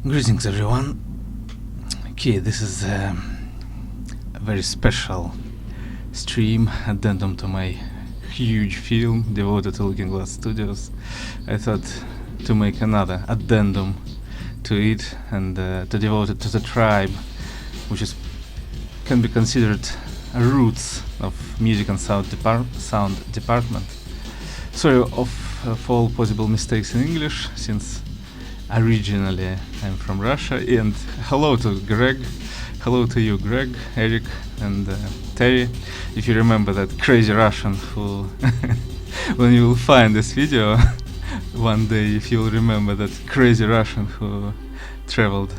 Greetings everyone. Okay, this is a very special stream, addendum to my huge film devoted to Looking Glass Studios. I thought to make another addendum to it and to devote it to the tribe, which can be considered a roots of music and sound department. Sorry for all possible mistakes in English, since originally I'm from Russia. And hello to Greg, hello to you, Greg, Eric, and Terry. If you remember that crazy Russian who, when you will find this video one day, if you'll remember that crazy Russian who traveled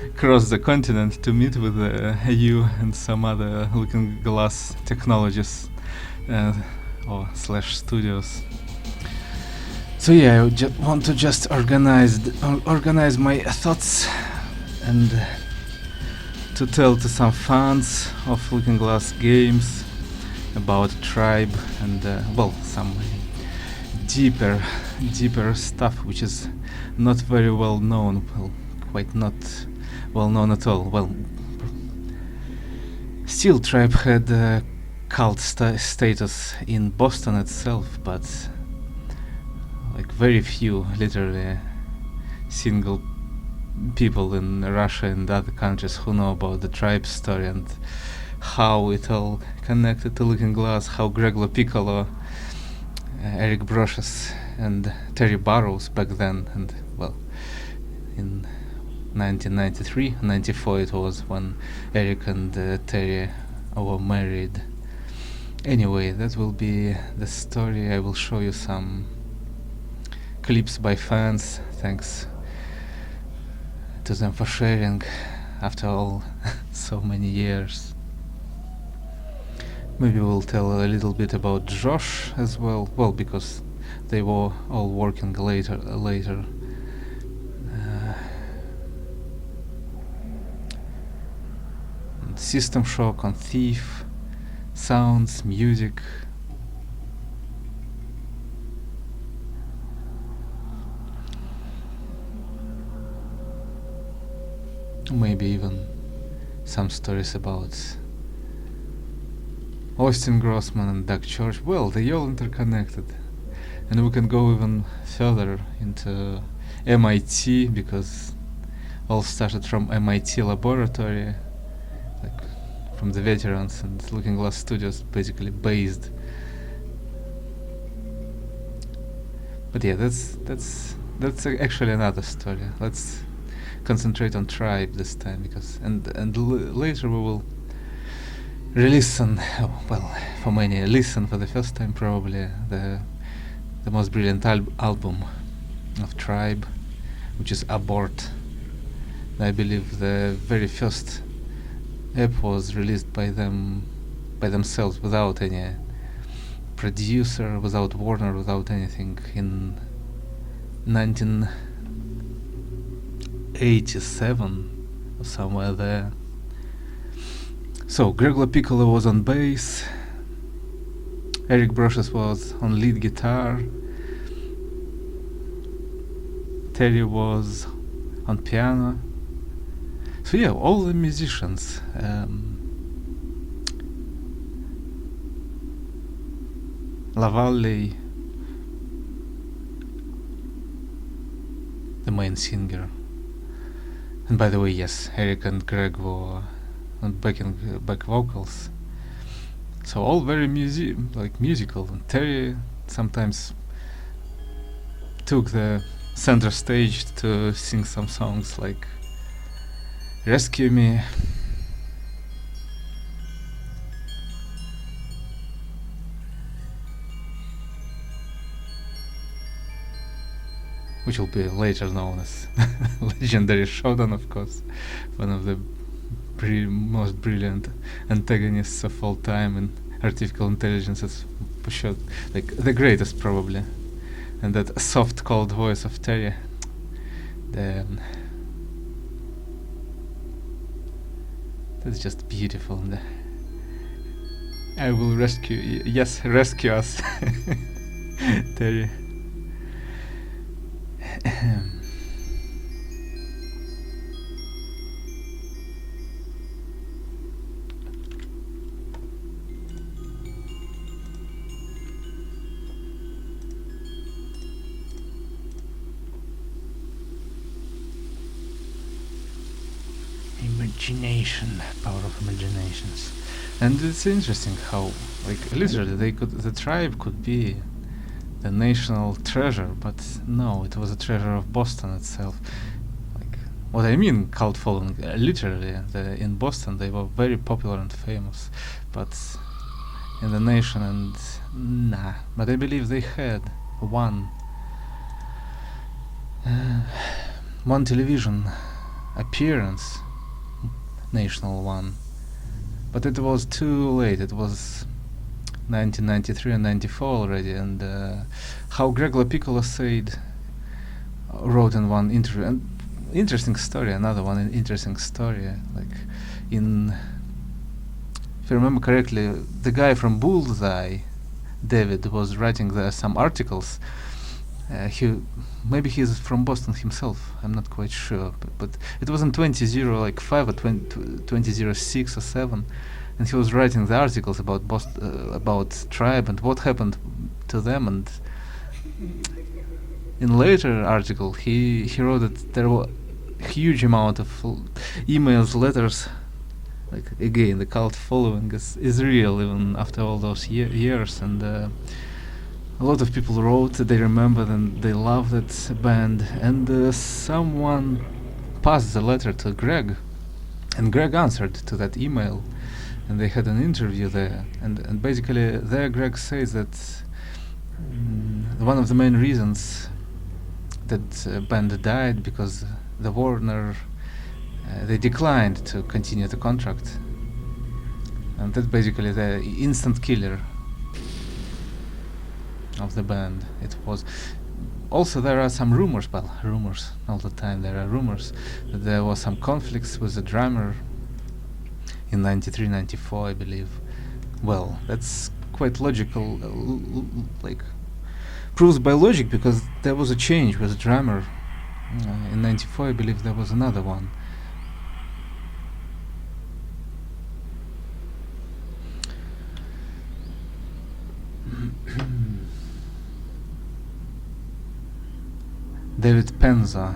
across the continent to meet with you and some other Looking Glass technologists or slash studios. So yeah, I want to just organize my thoughts and to tell to some fans of Looking Glass games about Tribe and some deeper stuff which is not very well known, quite not well known at all. Well, still Tribe had a cult status in Boston itself, but like very few, literally single people in Russia and other countries who know about the Tribe story and how it all connected to Looking Glass, how Greg Lopiccolo, Eric Brocious and Terry Burrows back then, and well, in 1993, 94 it was when Eric and Terry were married. Anyway, that will be the story. I will show you some clips by fans. Thanks to them for sharing after all so many years. Maybe we'll tell a little bit about Josh as well. Well, because they were all working later. System Shock on Thief, sounds, music. Maybe even some stories about Austin Grossman and Doug Church. Well, they all interconnected. And we can go even further into MIT, because all started from MIT laboratory, like from the veterans, and Looking Glass Studios basically based. But yeah, that's actually another story. Let's concentrate on Tribe this time, because later we will listen for many listen for the first time probably the most brilliant album of Tribe, which is Abort. I believe the very first EP was released by themselves, without any producer, without Warner, without anything, in 1987 or somewhere there. So Greg Lopiccolo was on bass, Eric Brocious was on lead guitar, Terry was on piano. So yeah, all the musicians. LaValle, the main singer. And by the way, yes, Eric and Greg were on back vocals. So all very musical. And Terry sometimes took the center stage to sing some songs like Rescue Me, which will be later known as Legendary Shodan, of course, one of the most brilliant antagonists of all time in artificial intelligence, is for sure, like the greatest probably. And that soft, cold voice of Terry, that's just beautiful. And I will rescue us, Terry. Imagination, power of imaginations. And it's interesting how, like, literally, the tribe could be the national treasure, but no, it was a treasure of Boston itself. Like, what I mean, cult following, literally, in Boston they were very popular and famous, but in the nation, and nah. But I believe they had one television appearance, national one, but it was too late. It was 1993 and 94 already, and how Greg LaPiccolo said, wrote in one interview, and interesting story, another one interesting story, like in, if I remember correctly, the guy from Bullseye, David, was writing some articles. Maybe he's from Boston himself, I'm not quite sure, but it was in 2005 or 2006 or 7, and he was writing the articles about about tribe and what happened to them. And in later article he wrote that there were huge amount of emails, letters. Like, again, the cult following is real even after all those years, and a lot of people wrote that they remember and they love that band, and someone passed the letter to Greg, and Greg answered to that email, and they had an interview there, and basically there Greg says that one of the main reasons that band died because the Warner they declined to continue the contract, and that's basically the instant killer of the band. It was also, there are some rumors all the time, there are rumors that there was some conflicts with the drummer in 93-94, I believe. Well, that's quite logical, like proves by logic, because there was a change with the drummer in 94. I believe there was another one. David Penza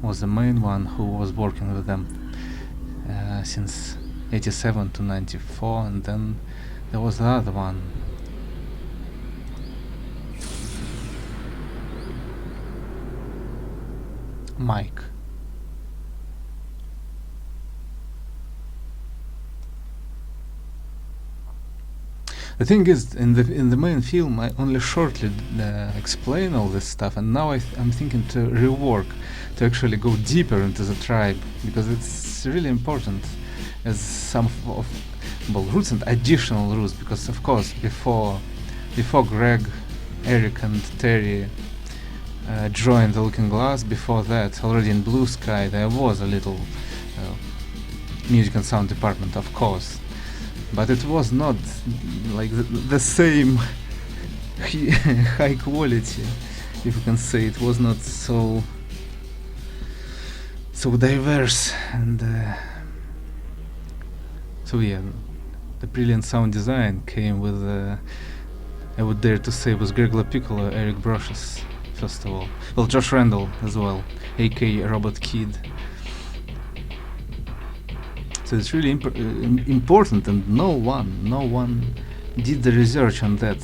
was the main one who was working with them since 87 to 94, and then there was the other one. Mike. The thing is, in the main film, I only shortly explain all this stuff, and now I'm thinking to rework, to actually go deeper into the tribe, because it's really important as some of roots and additional roots. Because of course, before Greg, Eric, and Terry joined the Looking Glass, before that, already in Blue Sky, there was a little music and sound department, of course. But it was not like the same high quality, if you can say. It was not so diverse, and so yeah, the brilliant sound design came with, I would dare to say, with Greg LaPiccolo, Eric Brocious, first of all. Well, Josh Randall as well, aka Robot Kid. So it's really important, and no one did the research on that.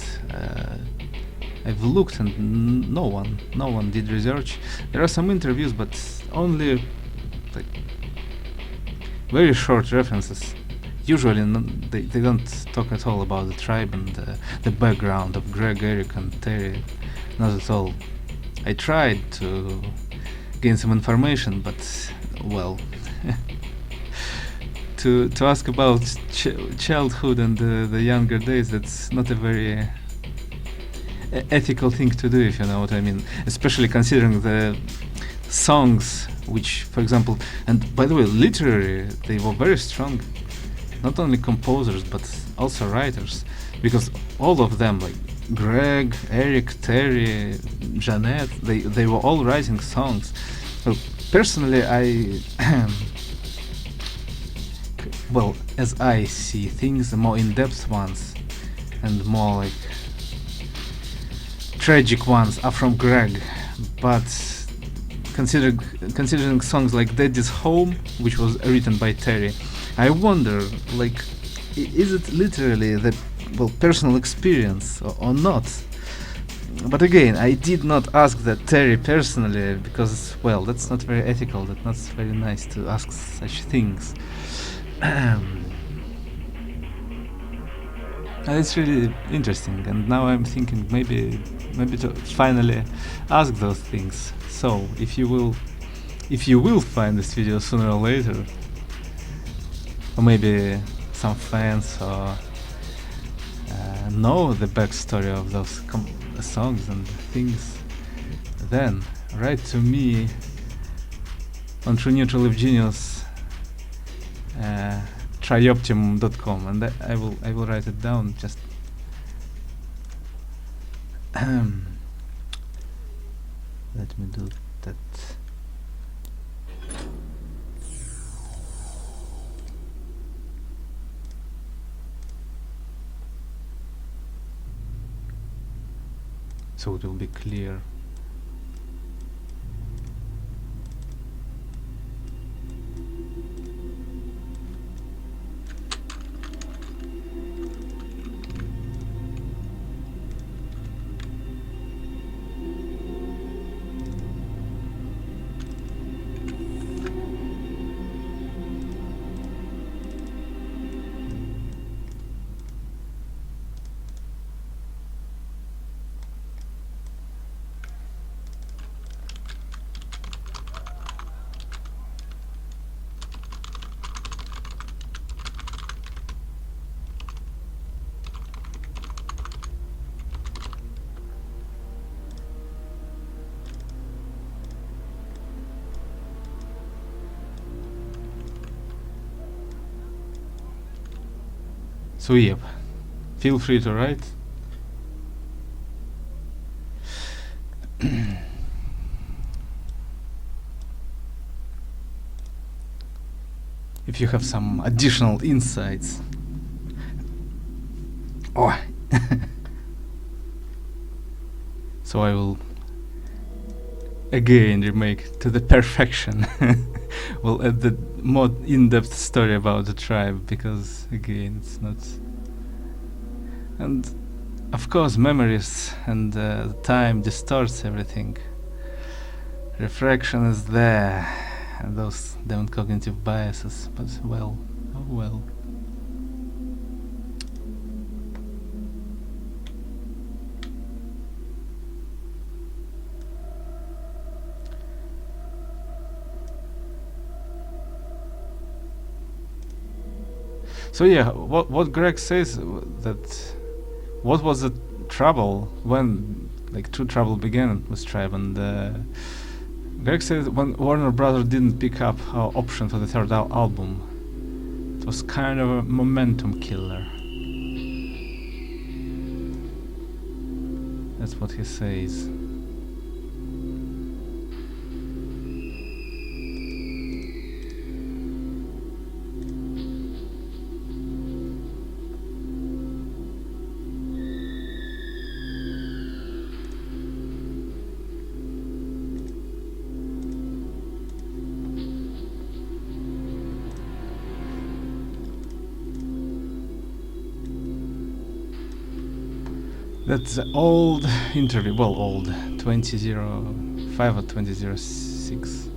I've looked, and no one did research. There are some interviews, but only like very short references. Usually they don't talk at all about the tribe and the background of Greg, Eric, and Terry. Not at all. I tried to gain some information, but well. To ask about childhood and the younger days, that's not a very ethical thing to do, if you know what I mean. Especially considering the songs, which, for example, and by the way, literally, they were very strong. Not only composers, but also writers. Because all of them, like Greg, Eric, Terry, Jeanette, they were all writing songs. So personally, well, as I see things, the more in-depth ones and more like tragic ones are from Greg, but considering songs like Daddy's Home, which was written by Terry, I wonder, like, is it literally the personal experience or not? But again, I did not ask that Terry personally, because, well, that's not very ethical, that's not very nice to ask such things. And it's really interesting, and now I'm thinking maybe to finally ask those things. So, if you will find this video sooner or later, or maybe some fans or know the backstory of those songs and things, then write to me on TrueNeutralEvGenius trioptimum.com, and I will write it down. Just let me do that. So it will be clear. So yep, feel free to write. If you have some additional insights. Oh. So I will again remake to the perfection. We'll add the more in-depth story about the tribe, because again it's not, and of course memories and time distorts everything. Refraction is there, and those damn cognitive biases, but well, oh well. So yeah, what Greg says, that what was the trouble when like True Trouble began with Tribe, and Greg says when Warner Brothers didn't pick up our option for the third album, it was kind of a momentum killer. That's what he says. That's the old interview, well, old, 2005 or 2006.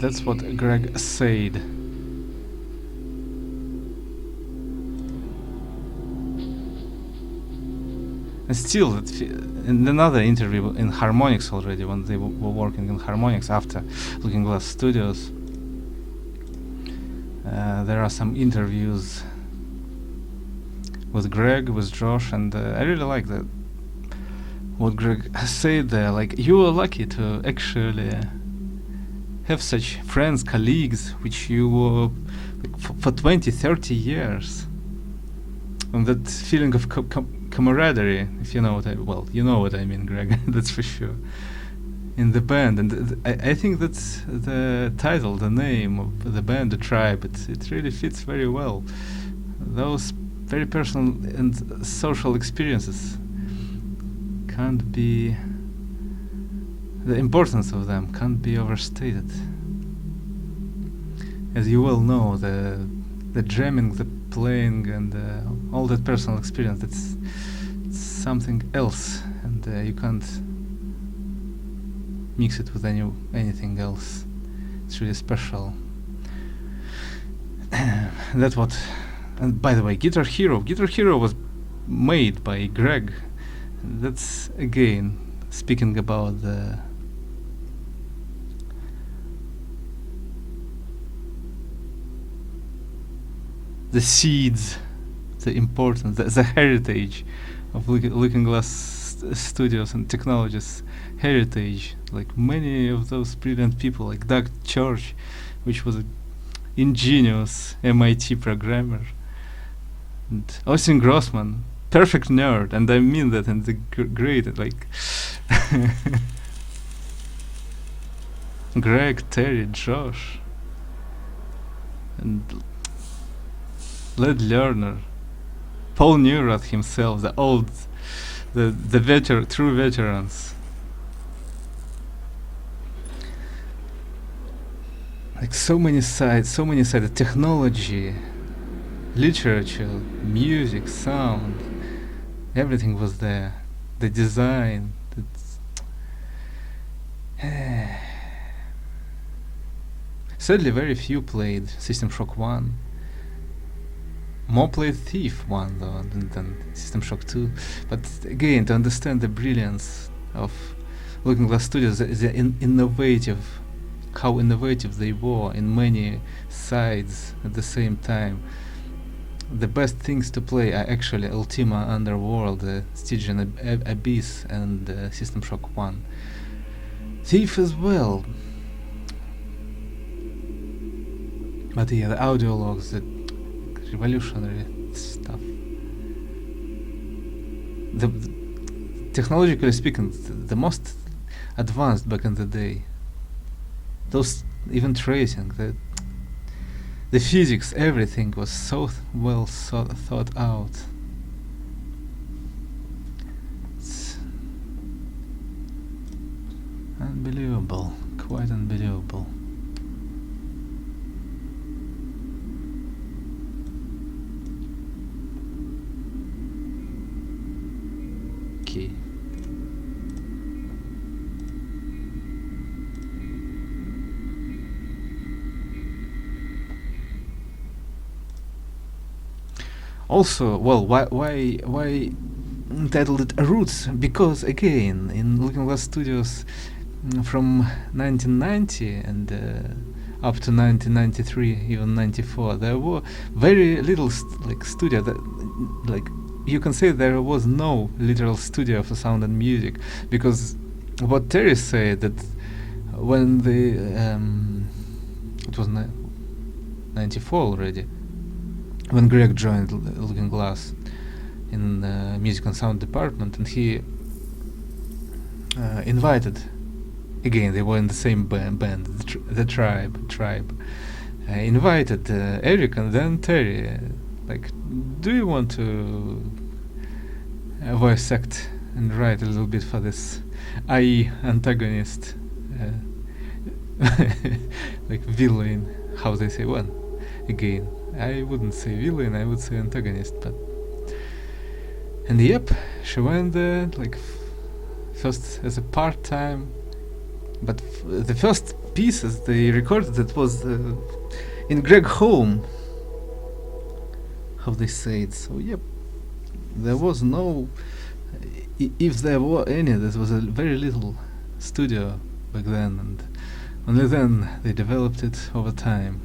That's what Greg said. And still, in another interview in Harmonix already, when they were working in Harmonix after Looking Glass Studios, there are some interviews with Greg, with Josh, and I really like that. What Greg said there, like, you were lucky to actually have such friends, colleagues, which you were like, for 20, 30 years. And that feeling of camaraderie, if you know what you know what I mean, Greg, that's for sure, in the band. And I think that's the title, the name of the band, The Tribe. It really fits very well. Those very personal and social experiences can't be the importance of them can't be overstated. As you well know, the jamming, the playing, and all that personal experience, it's something else, and you can't mix it with anything else. It's really special. That's what. And by the way, Guitar Hero was made by Greg. That's again speaking about the seeds, the importance, the heritage of Looking Glass Studios and Technologies heritage. Like many of those brilliant people, like Doug Church, which was an ingenious MIT programmer, and Austin Grossman, perfect nerd, and I mean that in the great, like Greg, Terry, Josh, and Led Lerner, Paul Neurath himself, the true veterans. Like so many sides, technology, literature, music, sound, everything was there. The design, sadly very few played System Shock 1. More played Thief 1 though than System Shock 2. But again, to understand the brilliance of Looking Glass Studios, how innovative they were in many sides at the same time. The best things to play are actually Ultima Underworld, Stygian Abyss, and System Shock 1. Thief as well. But yeah, the audio logs, the revolutionary stuff. Technologically speaking, the most advanced back in the day. Those, even tracing, the physics, everything was so well thought out. It's unbelievable, quite unbelievable. Okay. Also, well, why entitled it Roots? Because again, in Looking Glass Studios, from 1990 and up to 1993, even 94, there were very little studio that, like, you can say there was no literal studio for sound and music, because what Terry said, that when it was 94 already, when Greg joined Looking Glass in music and sound department, and he invited, again, they were in the same band, the Tribe, invited Eric and then Terry, like, do you want to voice act and write a little bit for this IE antagonist, like villain, how they say, well, again, I wouldn't say villain, I would say antagonist, but... And yep, she went there, like, first as a part-time, but the first pieces they recorded, that was in Greg home, how they say it. So yep, there was no, if there were any, there was a very little studio back then, and only then they developed it over time.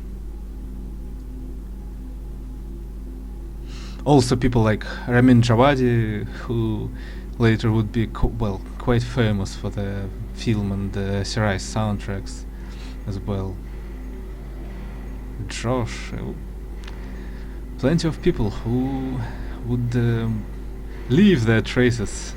Also people like Ramin Djawadi, who later would be quite famous for the film and the series soundtracks as well. Josh, plenty of people who would leave their traces.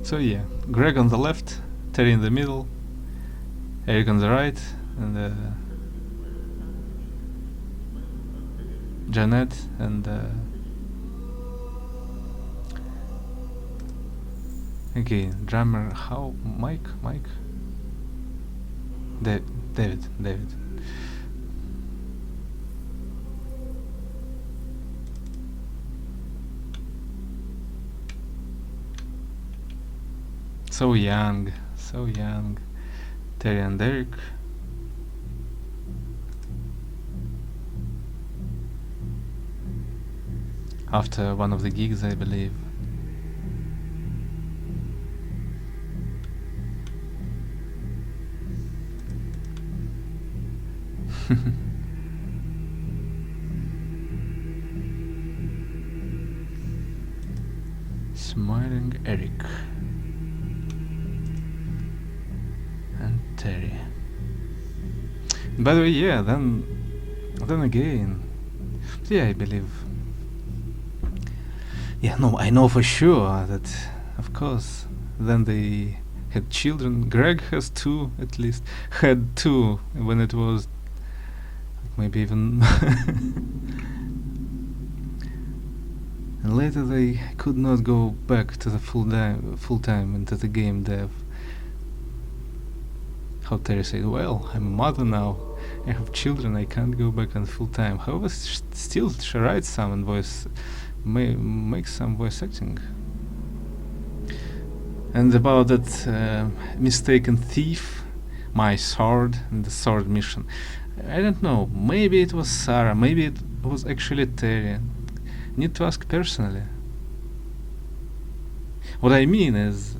So yeah, Greg on the left, Terry in the middle, Eric on the right, and Janet and again drummer. How Mike? David. So young. Terry and Eric. After one of the gigs, I believe. Smiling Eric and Terry. By the way, yeah, then again, yeah, I believe. Yeah, no, I know for sure that, of course, then they had children. Greg has two, at least. Had two when it was maybe even and later they could not go back to the full time into the game dev. How Terry said, well, I'm a mother now, I have children, I can't go back on full time. However, still she writes some and makes some voice acting. And about that mistaken thief, my sword, and the sword mission. I don't know, maybe it was Sarah, maybe it was actually Terry. Need to ask personally. What I mean is,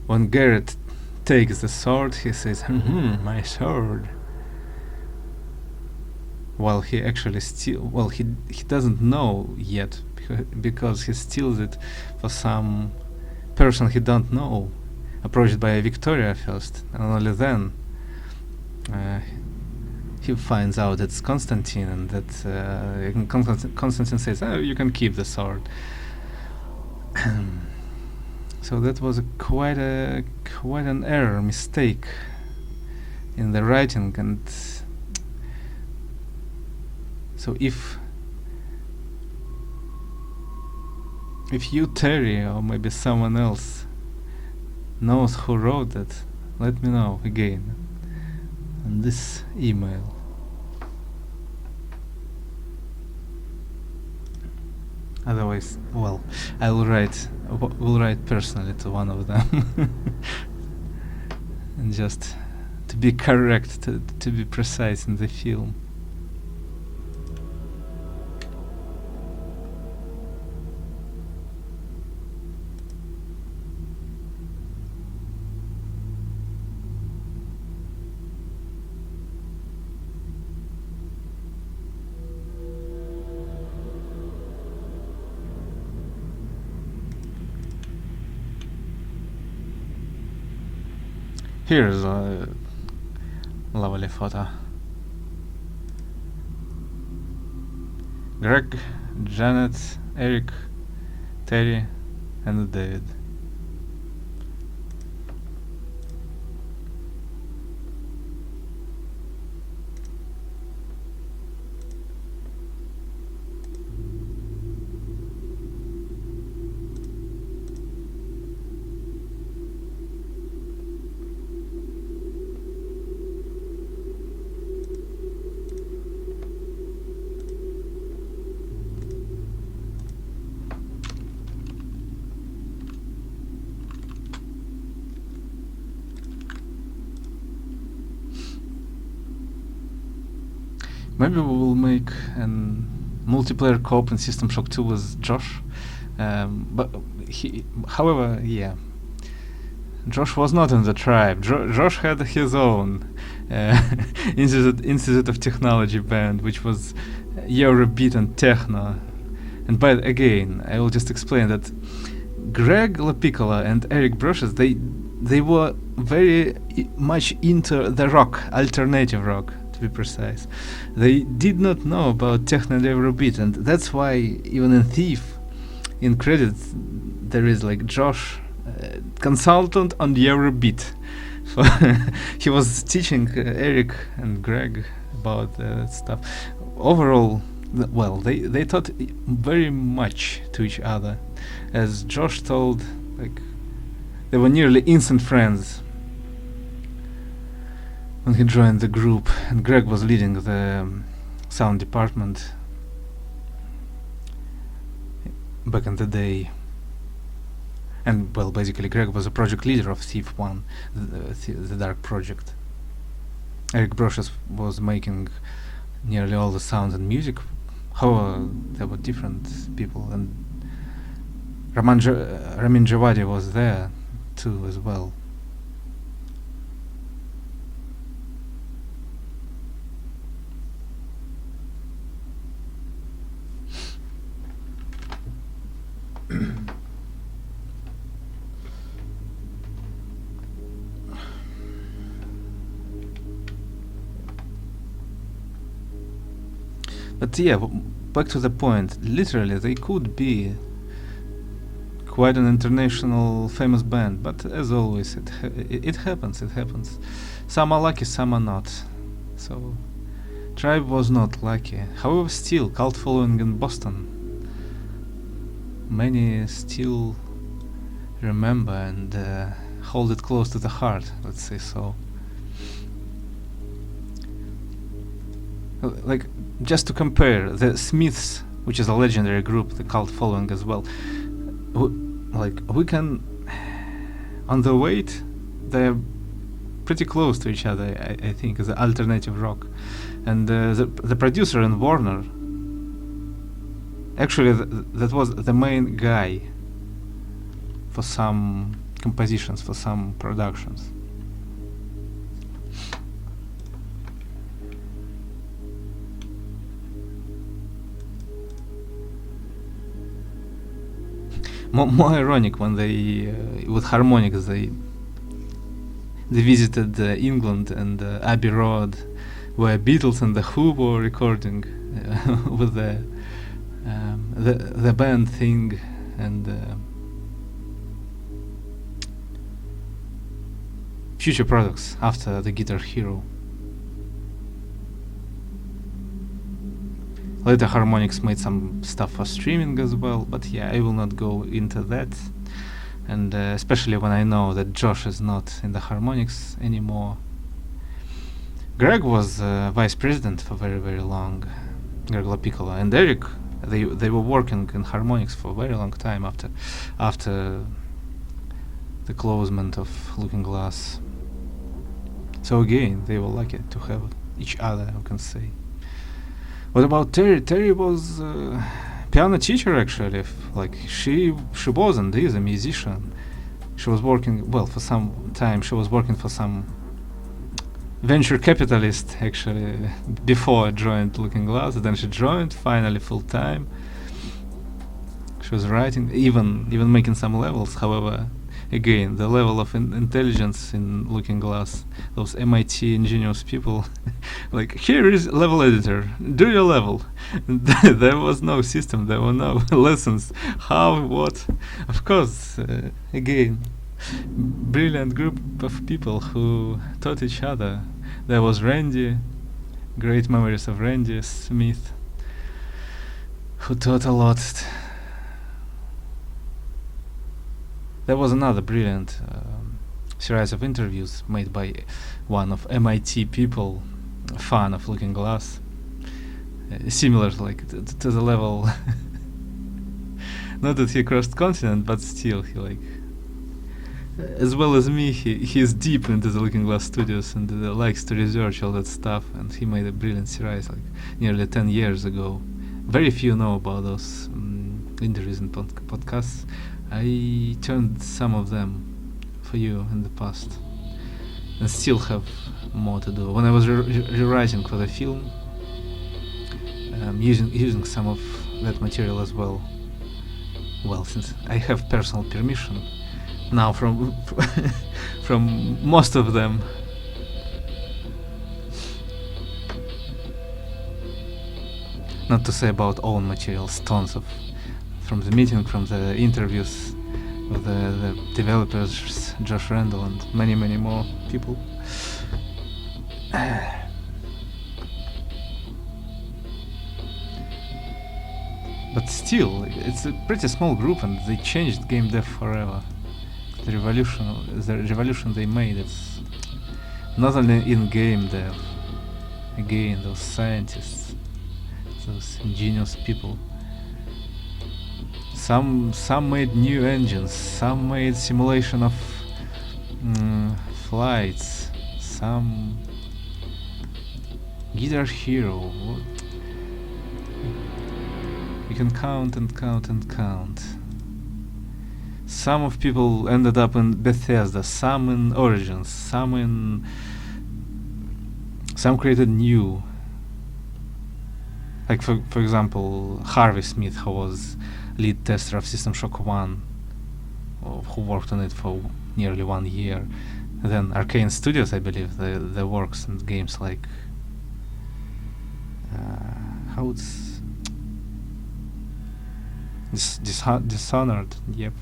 when Garrett takes the sword, he says, my sword. While he actually he doesn't know yet, because he steals it for some person he don't know, approached by Victoria first, and only then he finds out it's Constantine, and that Constantine says, oh, you can keep the sword. So that was quite an error, mistake in the writing. And so if you, Terry, or maybe someone else knows who wrote that, let me know again on this email. Otherwise, well, I will write personally to one of them and just to be correct, to be precise in the film. Here's a lovely photo. Greg, Janet, Eric, Terry, and David. Maybe we will make an multiplayer co-op in System Shock 2 with Josh. However, yeah, Josh was not in the tribe. Josh had his own Institute of Technology band, which was Eurobeat and techno. And again, I will just explain that Greg LaPiccola and Eric Broshes, they were very much into the rock, alternative rock, to be precise. They did not know about techno and Eurobeat, and that's why even in Thief, in credits, there is like Josh, consultant on the Eurobeat. He was teaching Eric and Greg about stuff. Overall, they taught very much to each other. As Josh told, like, they were nearly instant friends when he joined the group, and Greg was leading the sound department back in the day. And well, basically Greg was a project leader of Thief 1, the Dark project. Eric Brochus was making nearly all the sound and music. However, there were different people, and Ramin Javadi was there too as well. But yeah, back to the point. Literally, they could be quite an international famous band, but as always, it happens. It happens. Some are lucky, some are not. So, Tribe was not lucky. However, still cult following in Boston. Many still remember and hold it close to the heart. Let's say so. Like, just to compare, the Smiths, which is a legendary group, the cult following as well, we can, on the weight, they're pretty close to each other, I think, as alternative rock. And the producer in Warner, actually that was the main guy for some compositions, for some productions. More ironic when they, with harmonics, they visited England and Abbey Road, where Beatles and the Who were recording with the band thing, and future products after the Guitar Hero. Later Harmonix made some stuff for streaming as well, but yeah, I will not go into that. And especially when I know that Josh is not in the Harmonix anymore. Greg was vice president for very, very long, Greg LaPiccola, and Eric, they were working in Harmonix for a very long time after the closement of Looking Glass. So again, they were lucky to have each other, I can say. What about Terry? Terry was piano teacher, actually. She wasn't, is a musician. She was working, well, for some time she was working for some venture capitalist, actually, before I joined Looking Glass. Then she joined finally full time. She was writing, even making some levels. However, again, the level of intelligence in Looking Glass, those MIT ingenious people, like, here is level editor, do your level. There was no system, there were no lessons, how, what. Of course, again, brilliant group of people who taught each other. There was Randy, great memories of Randy Smith, who taught a lot. There was another brilliant series of interviews made by one of MIT people, a fan of Looking Glass, similar like to the level, not that he crossed continent, but still he like, as well as me, he's deep into the Looking Glass studios and likes to research all that stuff, and he made a brilliant series like nearly 10 years ago. Very few know about those interviews and podcasts. I turned some of them for you in the past, and still have more to do. When I was rewriting for the film, using some of that material as well. Well, since I have personal permission now from from most of them. Not to say about own materials, tons of from the meeting, from the interviews, with the developers Josh Randall and many more people. But still, it's a pretty small group, and they changed game dev forever. The revolution they made, it's not only in game dev. Again, those scientists, those ingenious people. Some made new engines, some made simulation of flights, some Guitar Hero. You can count and count and count. Some of people ended up in Bethesda, some in Origins, some created new. Like for example, Harvey Smith, who was lead tester of System Shock 1, who worked on it for nearly 1 year. And then Arcane Studios, I believe, the works in games like how it's Dishonored, yep.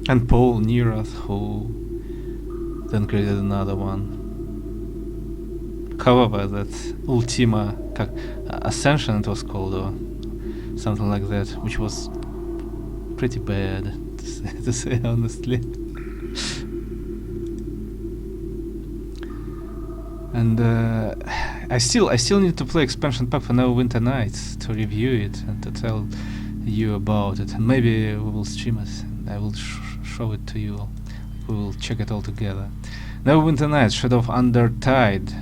And Paul Neurath, who then created another one. However, that Ultima Ascension, it was called, or something like that, which was pretty bad, to say honestly. And I still need to play expansion pack for Neverwinter Nights to review it and to tell you about it, and maybe we will stream it and I will show it to you. We will check it all together. Neverwinter Nights, Shadow of Undertide.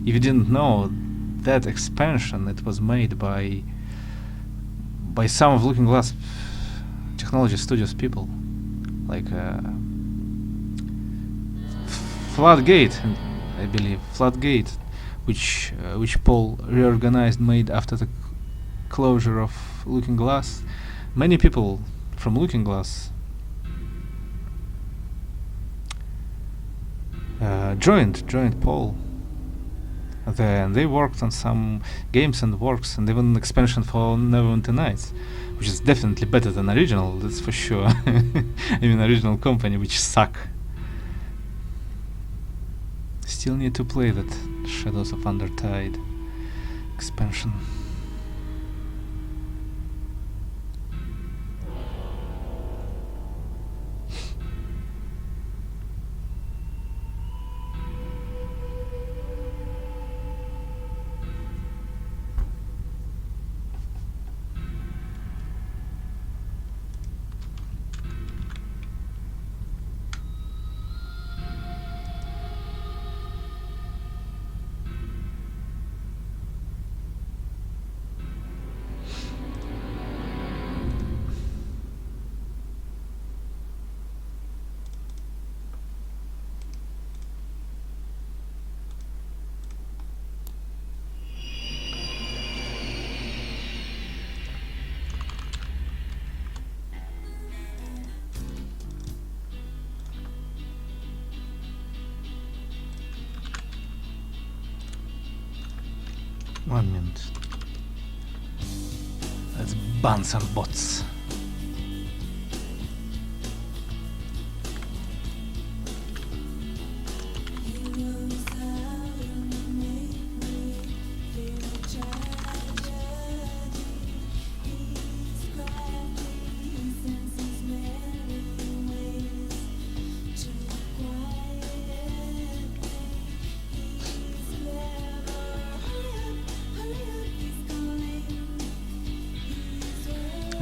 If you didn't know, that expansion, it was made by some of Looking Glass Technology Studios people, like Floodgate, I believe, Floodgate, which Paul reorganized, made after the closure of Looking Glass. Many people from Looking Glass joined Paul there, and they worked on some games and works, and even an expansion for Neverwinter Nights, which is definitely better than original, that's for sure. I mean, original company, which suck. Still need to play that Shadows of Undertide expansion. One minute. Let's ban some bots.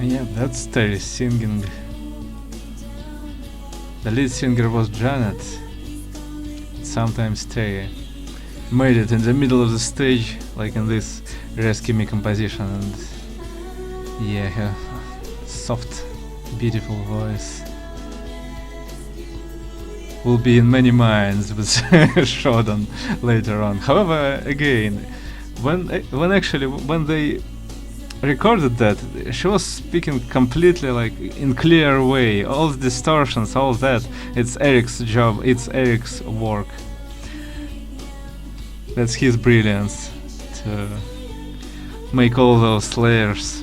Yeah, that's Terry singing. The lead singer was Janet. Sometimes Terry made it in the middle of the stage, like in this Rescue Me composition, and yeah, her soft, beautiful voice will be in many minds with Shodan later on. However, again, when they recorded that, she was speaking completely like in clear way. All the distortions, all that, it's Eric's job, it's Eric's work. That's his brilliance to make all those layers.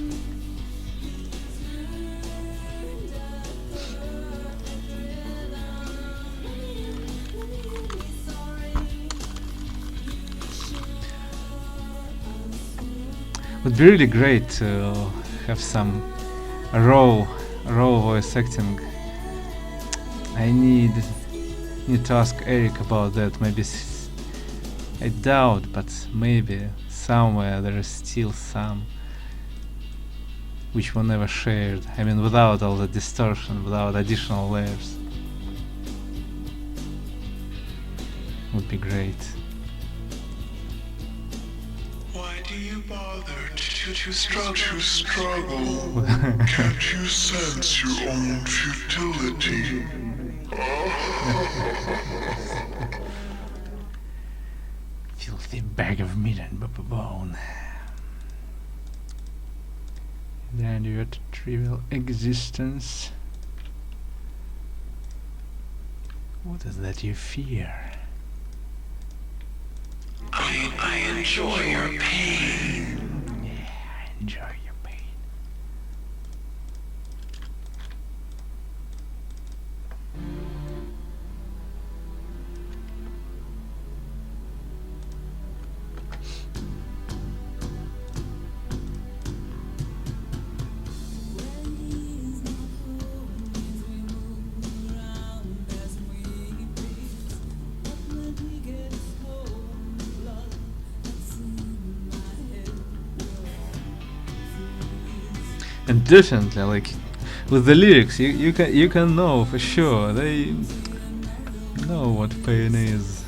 Would be really great to have some raw voice acting. I need to ask Eric about that. Maybe I doubt, but maybe somewhere there is still some which were never shared. I mean, without all the distortion, without additional layers. Would be great. Why do you bother to struggle? Can't you sense your own futility? Filthy bag of meat and bone. Then your trivial existence. What is that you fear? I enjoy your pain. Yeah, I enjoy your pain. And definitely, like with the lyrics, you can know for sure they know what pain is.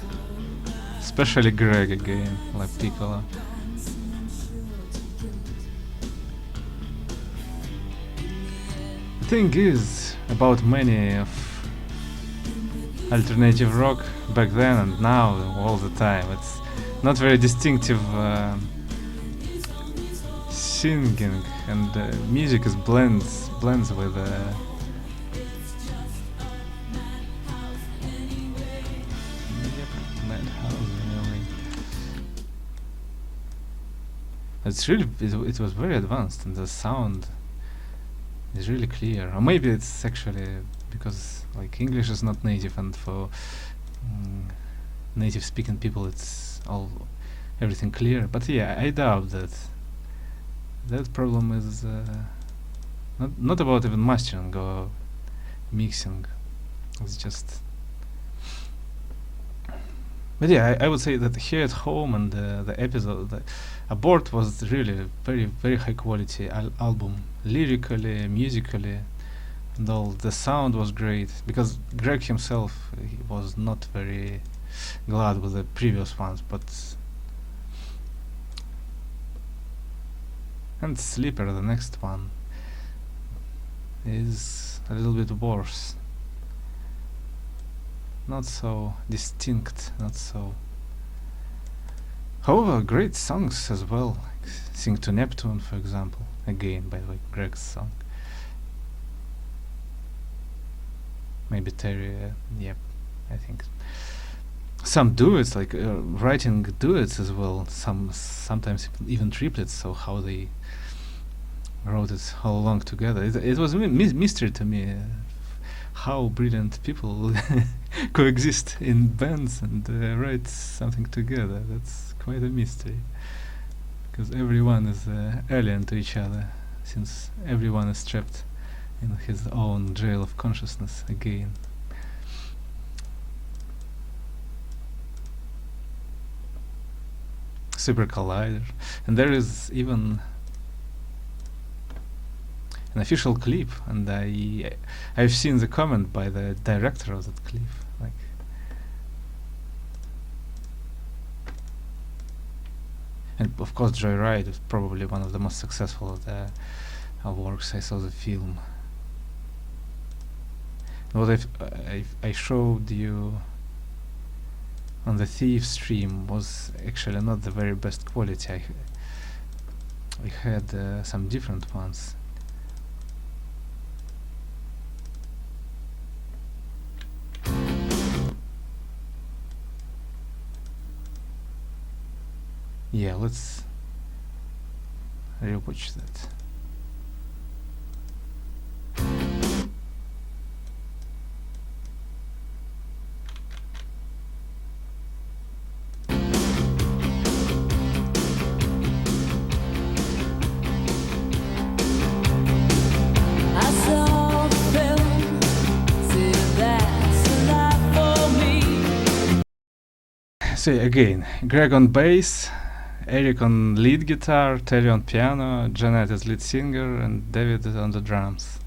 Especially Greg again, like Piccolo. The thing is about many of alternative rock back then and now all the time, it's not very distinctive singing, and music is blends with it's really it was very advanced, and the sound is really clear. Or maybe it's actually because like English is not native, and for native speaking people it's all everything clear. But yeah, I doubt that problem is not about even mastering or mixing. It's just. But yeah, I would say that here at home and the episode, the Abort was really very high quality album, lyrically, musically, and all. The sound was great because Greg himself he was not very glad with the previous ones, but. And Sleeper, the next one, is a little bit worse. Not so distinct, not so. However, great songs as well. Like Sing to Neptune, for example. Again, by the way, Greg's song. Maybe Terry, yep, I think. Some duets, like writing duets as well. Sometimes even triplets. So how they wrote it all along together. It was a mystery to me how brilliant people coexist in bands and write something together. That's quite a mystery, because everyone is alien to each other, since everyone is trapped in his own jail of consciousness again. Super Collider, and there is even an official clip, and I've seen the comment by the director of that clip, like and of course Joyride is probably one of the most successful of the works. I saw the film. What I showed you on the Thief stream was actually not the very best quality. I had some different ones. Yeah, let's rewatch that. So again, Greg on bass, Eric on lead guitar, Terry on piano, Janet as lead singer, and David is on the drums.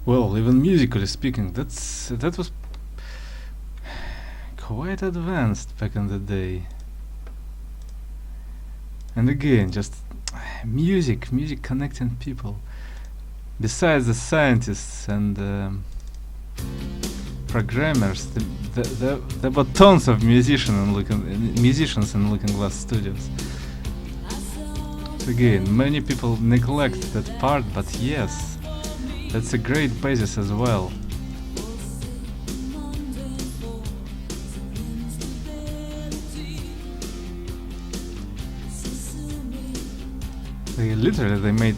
Well, even musically speaking, that was quite advanced back in the day. And again, just music connecting people. Besides the scientists and programmers, there were tons of musicians in Looking Glass Studios. Once again, many people neglect that part, but yes, that's a great basis as well. They made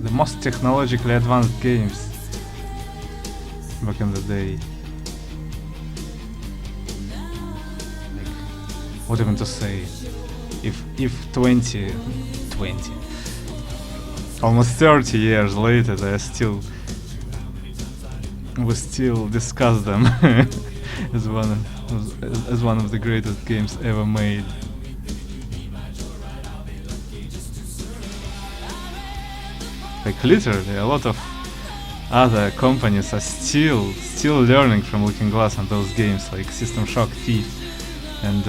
the most technologically advanced games back in the day. Like, what even to say? If 20, almost 30 years later, we still discuss them as one of the greatest games ever made. Like literally, a lot of other companies are still learning from Looking Glass on those games, like System Shock Thief and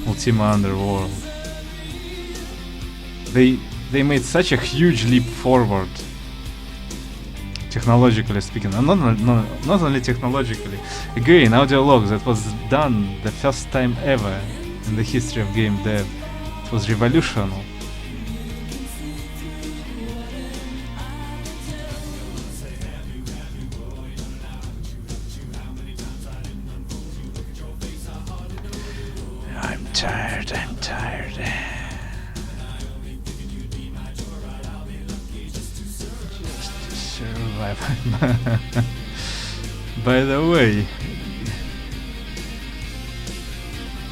Ultima Underworld. They made such a huge leap forward, technologically speaking, and not only technologically. Again, audio logs, that was done the first time ever in the history of game dev. It was revolutionary. I'm tired. Just survive. By the way,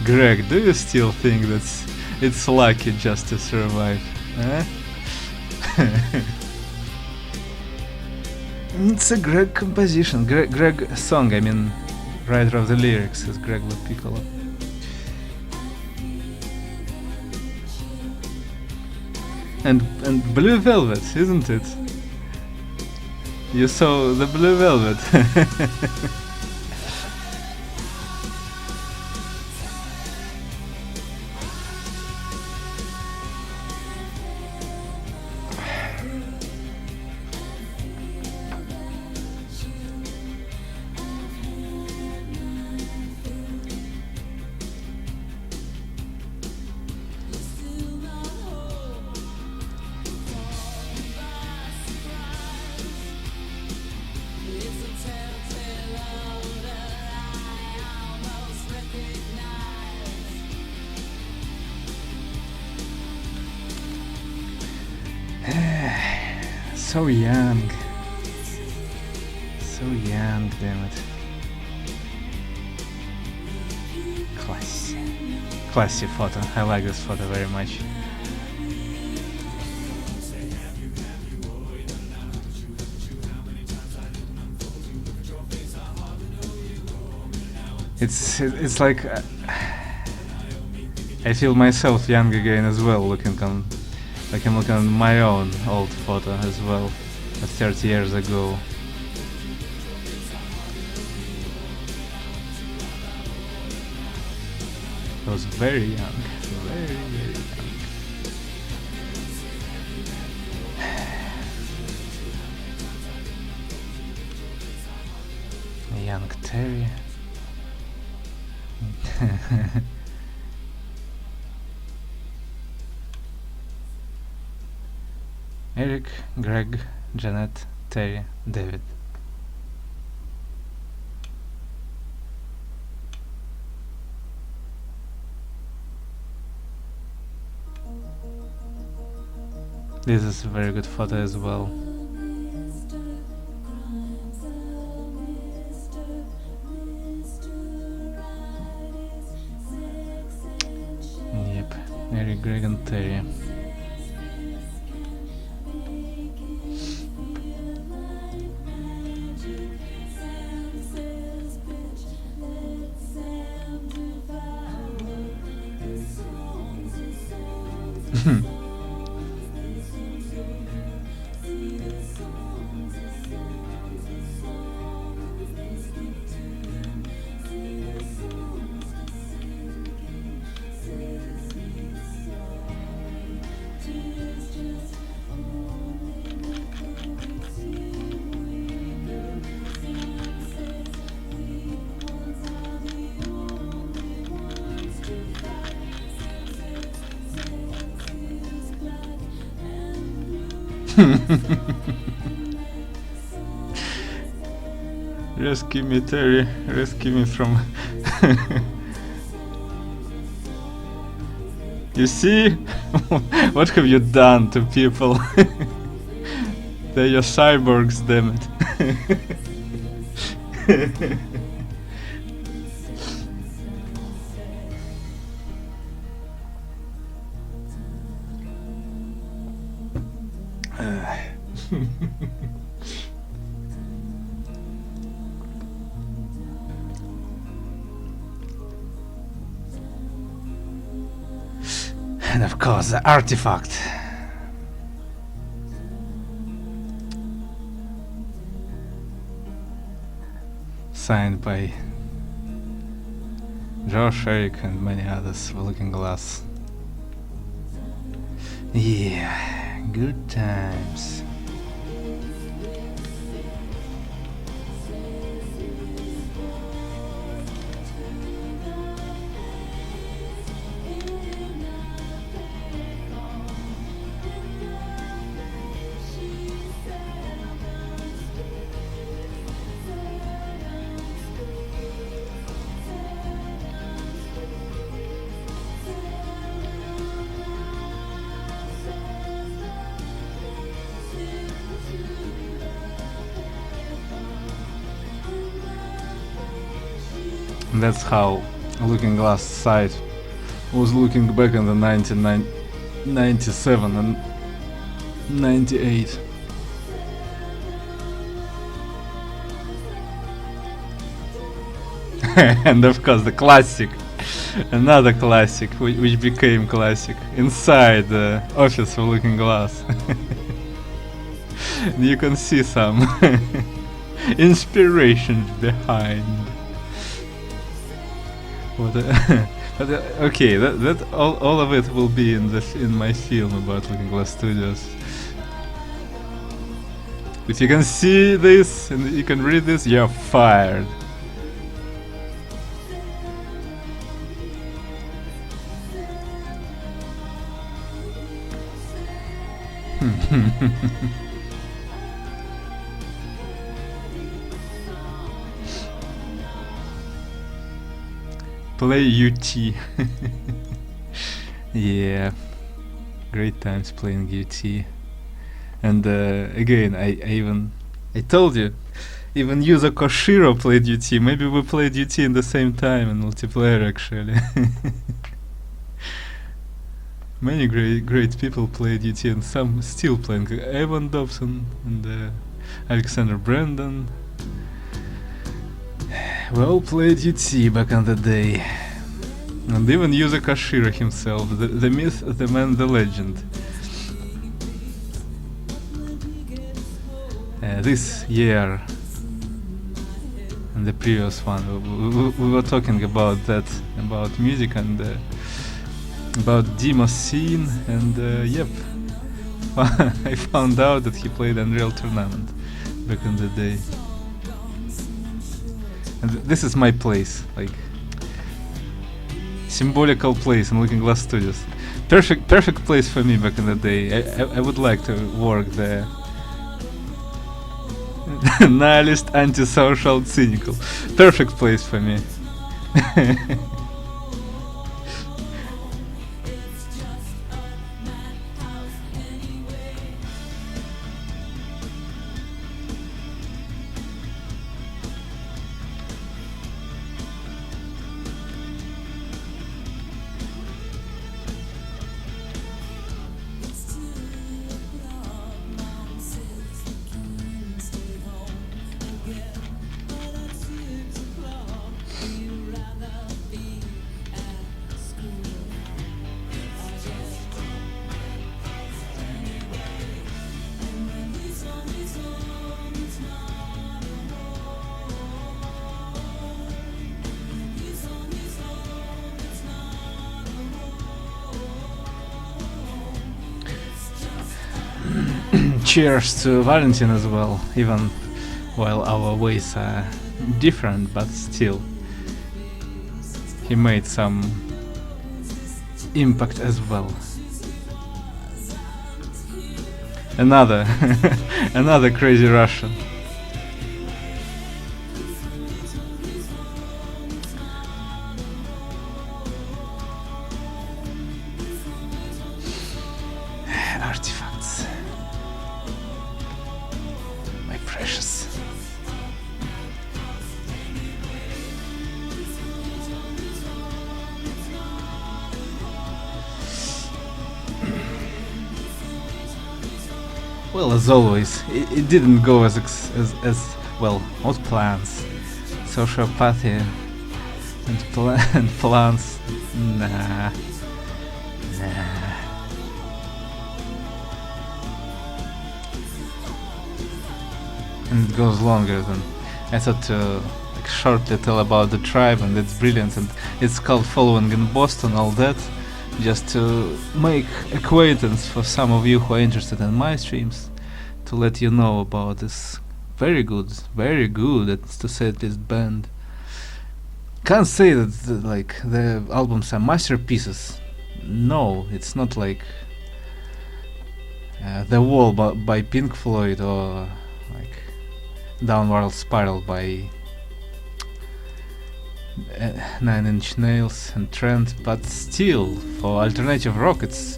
Greg, do you still think it's lucky just to survive? Huh? It's a Greg composition, Greg song. I mean, writer of the lyrics is Greg Piccolo. And Blue Velvet, isn't it? You saw the Blue Velvet. So young, damn it. Classy photo. I like this photo very much. It's like I feel myself young again as well, like I'm looking on my own old photo as well, 30 years ago. I was very young, very young. Young Terry. Eric, Greg, Janet, Terry, David. This is a very good photo as well. Yep, Eric, Greg and Terry. Rescue me, Terry. Rescue me from... You see? What have you done to people? They're your cyborgs, damn it. And of course, the artifact. Signed by Josh, Eric, and many others for Looking Glass. Yeah, good times. And that's how Looking Glass site was looking back in the 1997 and 98. And of course the classic, another classic, which became classic, inside the office of Looking Glass. You can see some inspiration behind. What but, okay, that all of it will be in my film about Looking Glass Studios. If you can see this and you can read this, you're fired. Play UT. Yeah, great times playing UT. And again, I told you, even Yuzo Koshiro played UT. Maybe we played UT in the same time in multiplayer actually. Many great people played UT, and some still playing. Evan Dobson and Alexander Brandon. We all played UT back in the day. And even Yuzo Koshiro himself, the myth, the man, the legend. This year and the previous one, we were talking about that, about music and about demo scene, and yep, I found out that he played Unreal Tournament back in the day. And this is my place, like symbolical place in Looking Glass Studios. Perfect place for me back in the day. I would like to work there. Nihilist, antisocial, cynical. Perfect place for me. Cheers to Valentin as well, even while our ways are different, but still he made some impact as well. Another another crazy Russian. Artifacts. My precious. Well, as always, it didn't go as well. Not plans, sociopathy, and plans. Nah. And it goes longer than I thought to like shortly tell about the tribe and its brilliance and its cult following in Boston, all that, just to make acquaintance for some of you who are interested in my streams, to let you know about this very good, to say at least, band. Can't say that the albums are masterpieces. No, it's not like The Wall by Pink Floyd or like Downward Spiral by Nine Inch Nails and Trent, but still, for alternative rock, it's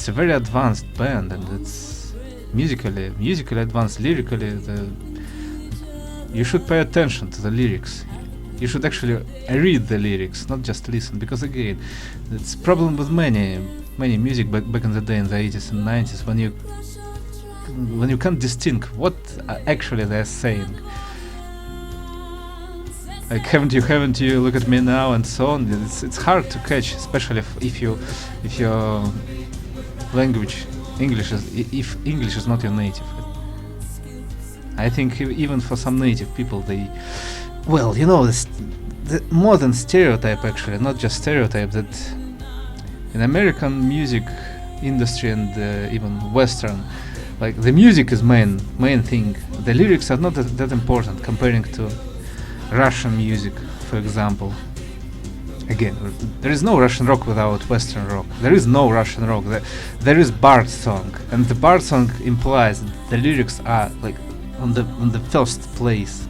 a very advanced band, and it's musically advanced, lyrically. You should pay attention to the lyrics. You should actually read the lyrics, not just listen, because again, it's problem with many music back in the day, in the 80s and 90s, when you can't distinguish what actually they're saying. Like haven't you, look at me now, and so on. It's hard to catch, especially if your language if English is not your native. I think even for some native people, the modern stereotype, actually, not just stereotype, that in American music industry and even Western, like the music is main thing. The lyrics are not that important comparing to Russian music, for example. Again, there is no Russian rock without Western rock. There is no Russian rock. There is Bard song, and the Bard song implies the lyrics are like on the first place,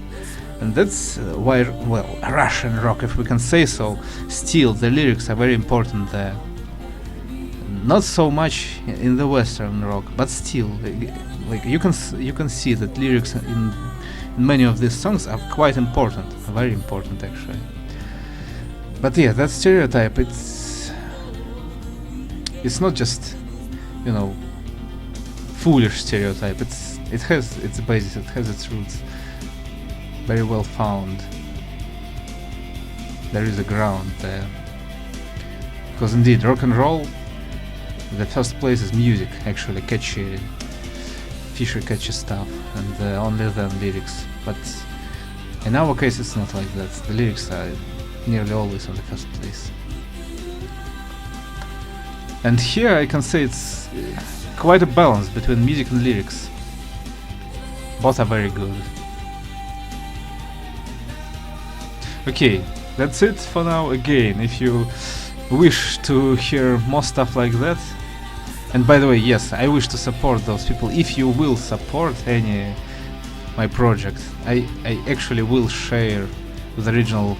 and that's why, well, Russian rock, if we can say so, still the lyrics are very important there. Not so much in the Western rock, but still, like you can see that lyrics in many of these songs are quite important, very important actually. But yeah, that stereotype, it's not just, foolish stereotype. It has its basis, it has its roots, very well found. There is a ground there, because indeed rock and roll, the first place is music, actually catchy stuff, and only then lyrics. But in our case, it's not like that. The lyrics are nearly always on the first place. And here I can say it's quite a balance between music and lyrics. Both are very good. Okay, that's it for now. Again, if you wish to hear more stuff like that, and by the way, yes, I wish to support those people. If you will support my project, I actually will share with original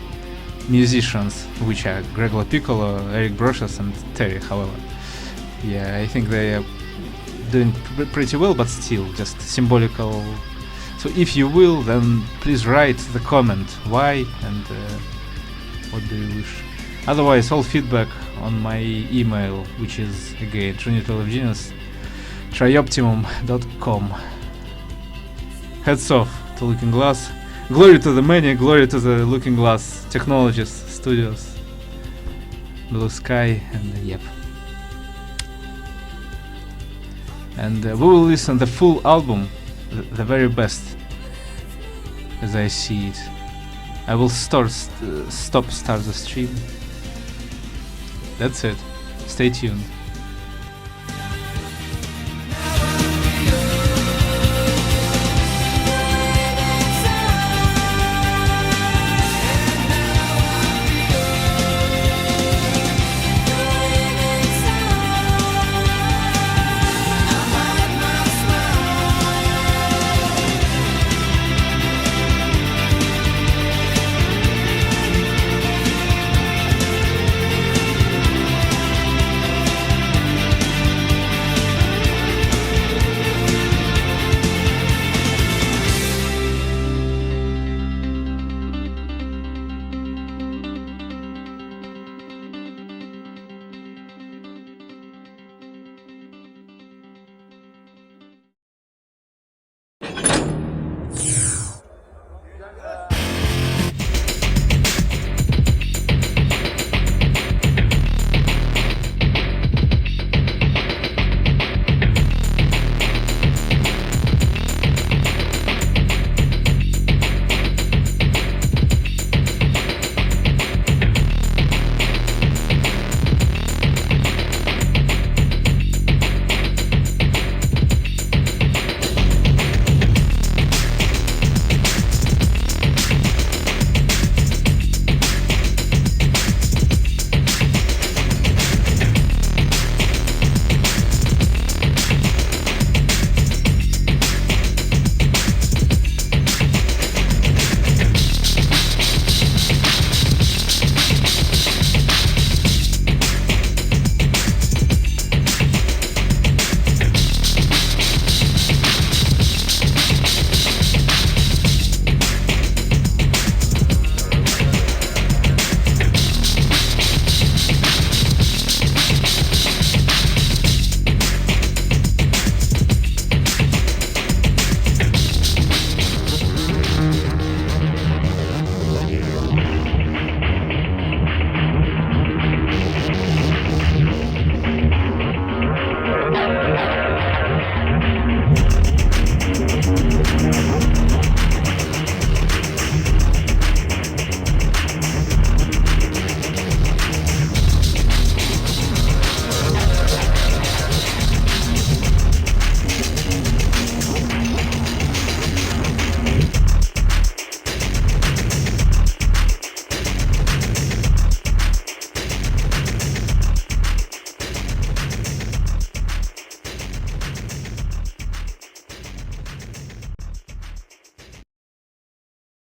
musicians, which are Gregor Piccolo, Eric Brochus, and Terry, however. Yeah, I think they are doing pretty well, but still, just symbolical. So if you will, then please write the comment why and what do you wish. Otherwise, all feedback on my email, which is again TrueNeutralEvGenius, trioptimum.com. Heads off to Looking Glass. Glory to the many, glory to the Looking Glass Technologies Studios, Blue Sky, and yep. And we will listen the full album, the very best, as I see it. I will start the stream. That's it. Stay tuned.